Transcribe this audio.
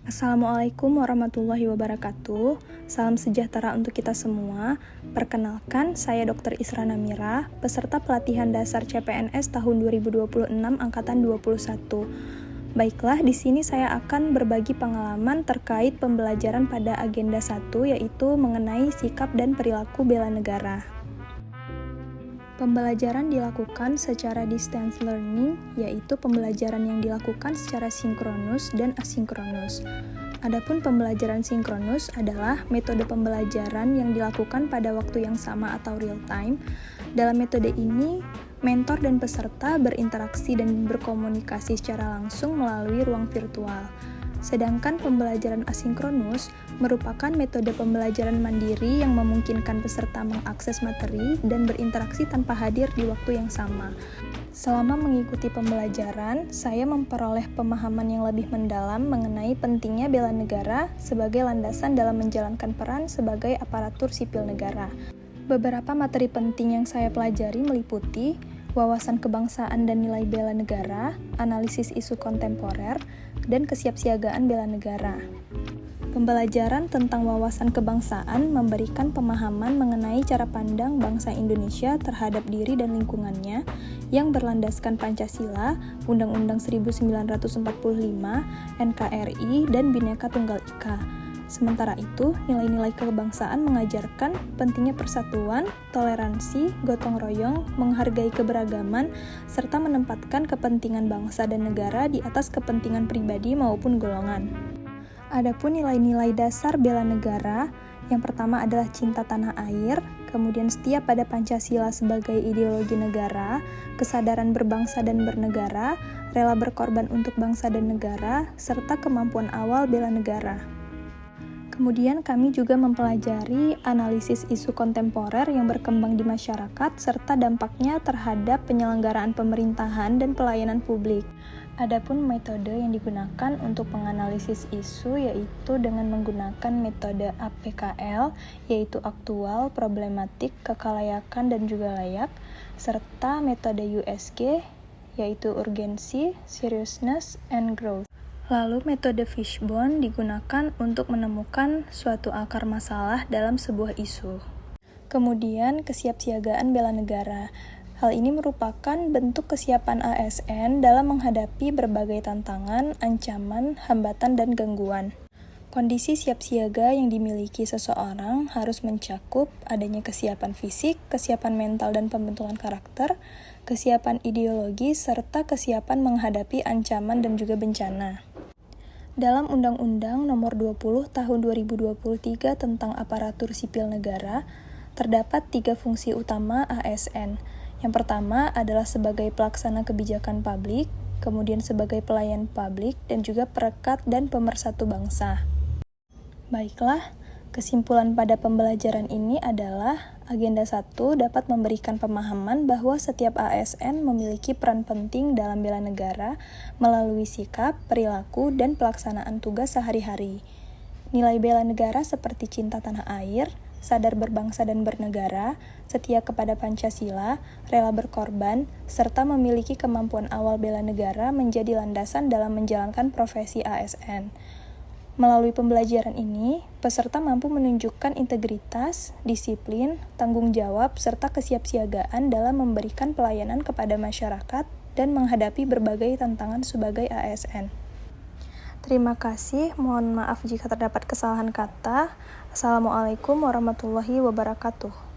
Assalamualaikum warahmatullahi wabarakatuh. Salam sejahtera untuk kita semua. Perkenalkan, saya Dr. Isra Namira, peserta pelatihan dasar CPNS tahun 2026 angkatan 21. Baiklah, di sini saya akan berbagi pengalaman terkait pembelajaran pada agenda 1, yaitu mengenai sikap dan perilaku bela negara. Pembelajaran dilakukan secara distance learning, yaitu pembelajaran yang dilakukan secara sinkronus dan asinkronus. Adapun pembelajaran sinkronus adalah metode pembelajaran yang dilakukan pada waktu yang sama atau real time. Dalam metode ini, mentor dan peserta berinteraksi dan berkomunikasi secara langsung melalui ruang virtual. Sedangkan pembelajaran asinkronus merupakan metode pembelajaran mandiri yang memungkinkan peserta mengakses materi dan berinteraksi tanpa hadir di waktu yang sama. Selama mengikuti pembelajaran, saya memperoleh pemahaman yang lebih mendalam mengenai pentingnya bela negara sebagai landasan dalam menjalankan peran sebagai aparatur sipil negara. Beberapa materi penting yang saya pelajari meliputi wawasan kebangsaan dan nilai bela negara, analisis isu kontemporer, dan kesiapsiagaan bela negara. Pembelajaran tentang wawasan kebangsaan memberikan pemahaman mengenai cara pandang bangsa Indonesia terhadap diri dan lingkungannya yang berlandaskan Pancasila, Undang-Undang 1945, NKRI, dan Bhinneka Tunggal Ika. Sementara itu, nilai-nilai kebangsaan mengajarkan pentingnya persatuan, toleransi, gotong royong, menghargai keberagaman, serta menempatkan kepentingan bangsa dan negara di atas kepentingan pribadi maupun golongan. Adapun nilai-nilai dasar bela negara, yang pertama adalah cinta tanah air, kemudian setia pada Pancasila sebagai ideologi negara, kesadaran berbangsa dan bernegara, rela berkorban untuk bangsa dan negara, serta kemampuan awal bela negara. Kemudian kami juga mempelajari analisis isu kontemporer yang berkembang di masyarakat serta dampaknya terhadap penyelenggaraan pemerintahan dan pelayanan publik. Adapun metode yang digunakan untuk menganalisis isu yaitu dengan menggunakan metode APKL, yaitu aktual, problematik, kekalayakan, dan juga layak, serta metode USG, yaitu urgensi, seriousness, and growth. Lalu metode Fishbone digunakan untuk menemukan suatu akar masalah dalam sebuah isu. Kemudian kesiapsiagaan bela negara. Hal ini merupakan bentuk kesiapan ASN dalam menghadapi berbagai tantangan, ancaman, hambatan, dan gangguan. Kondisi siap siaga yang dimiliki seseorang harus mencakup adanya kesiapan fisik, kesiapan mental dan pembentukan karakter, kesiapan ideologi, serta kesiapan menghadapi ancaman dan juga bencana. Dalam Undang-Undang Nomor 20 Tahun 2023 tentang Aparatur Sipil Negara, terdapat 3 fungsi utama ASN. Yang pertama adalah sebagai pelaksana kebijakan publik, kemudian sebagai pelayan publik, dan juga perekat dan pemersatu bangsa. Baiklah, kesimpulan pada pembelajaran ini adalah agenda 1 dapat memberikan pemahaman bahwa setiap ASN memiliki peran penting dalam bela negara melalui sikap, perilaku, dan pelaksanaan tugas sehari-hari. Nilai bela negara seperti cinta tanah air, sadar berbangsa dan bernegara, setia kepada Pancasila, rela berkorban, serta memiliki kemampuan awal bela negara menjadi landasan dalam menjalankan profesi ASN. Melalui pembelajaran ini, peserta mampu menunjukkan integritas, disiplin, tanggung jawab, serta kesiapsiagaan dalam memberikan pelayanan kepada masyarakat dan menghadapi berbagai tantangan sebagai ASN. Terima kasih, mohon maaf jika terdapat kesalahan kata. Assalamualaikum warahmatullahi wabarakatuh.